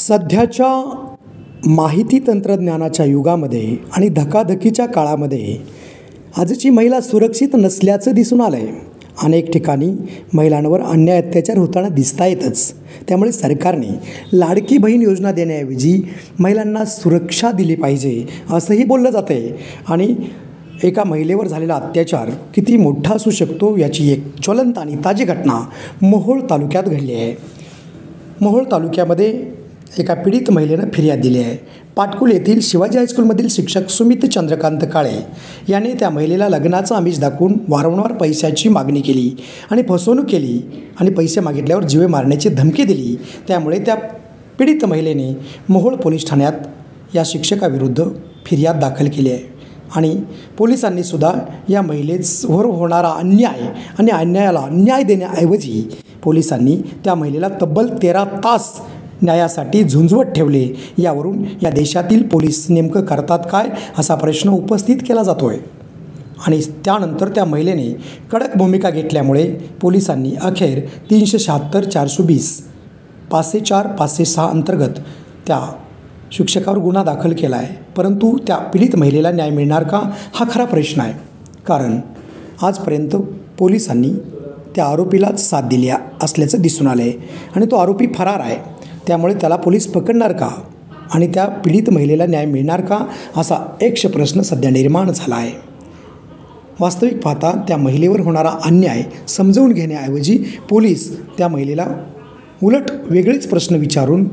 सध्याच्या माहिती तंत्रज्ञानाच्या युगामध्ये आणि धकाधकीच्या काळामध्ये आजची महिला सुरक्षित नसल्याचं दिसून आलं आहे. अनेक ठिकाणी महिलांवर अन्याय अत्याचार होताना दिसतायतच. त्यामुळे सरकारने लाडकी बहीण योजना देण्याऐवजी महिलांना सुरक्षा दिली पाहिजे असंही बोललं जातं आहे. आणि एका महिलेवर झालेला अत्याचार किती मोठा असू शकतो याची एक ज्वलंत आणि ताजी घटना मोहोळ तालुक्यात घडली आहे. मोहोळ तालुक्यामध्ये एका पीडित महिलेनं फिर्याद दिली आहे. पाटकुल येथील शिवाजी हायस्कूलमधील शिक्षक सुमित चंद्रकांत काळे याने त्या महिलेला लग्नाचं आमिष दाखवून वारंवार पैशाची मागणी केली आणि फसवणूक केली आणि पैसे मागितल्यावर जीवे मारण्याची धमकी दिली. त्यामुळे त्या पीडित महिलेने मोहोळ पोलीस ठाण्यात या शिक्षकाविरुद्ध फिर्याद दाखल केली आहे. आणि पोलिसांनीसुद्धा या महिलेवर होणारा अन्याय आणि अन्यायाला न्याय देण्याऐवजी पोलिसांनी त्या महिलेला तब्बल 13 तास न्यायासाठी झुंजवत ठेवले. यावरून या देशातील पोलीस नेमकं करतात काय असा प्रश्न उपस्थित केला जातो आहे. आणि त्यानंतर त्या महिलेने कडक भूमिका घेतल्यामुळे पोलिसांनी अखेर 376/420 504 506 अंतर्गत त्या शिक्षकावर गुन्हा दाखल केला आहे. परंतु त्या पीडित महिलेला न्याय मिळणार का हा खरा प्रश्न आहे. कारण आजपर्यंत पोलिसांनी त्या आरोपीलाच साथ दिली असल्याचं दिसून आलं आहे आणि तो आरोपी फरार आहे. त्यामुळे त्याला पोलीस पकडणार का आणि त्या पीडित महिलेला न्याय मिळणार का असा एक प्रश्न सध्या निर्माण झाला आहे. वास्तविक पाहता त्या महिलेवर होणारा अन्याय समजवून घेण्याऐवजी पोलीस त्या महिलेला उलट वेगळेच प्रश्न विचारून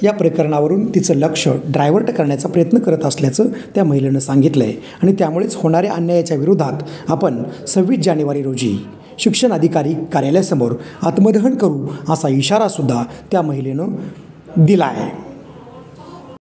या प्रकरणावरून तिचं लक्ष डायव्हर्ट करण्याचा प्रयत्न करत असल्याचं त्या महिलेनं सांगितलं आहे. आणि त्यामुळेच होणाऱ्या अन्यायाच्या विरोधात आपण 26 जानेवारी रोजी शिक्षण अधिकारी कार्यालयासमोर आत्मदहन करू असा इशारासुद्धा त्या महिलेनं दिला आहे.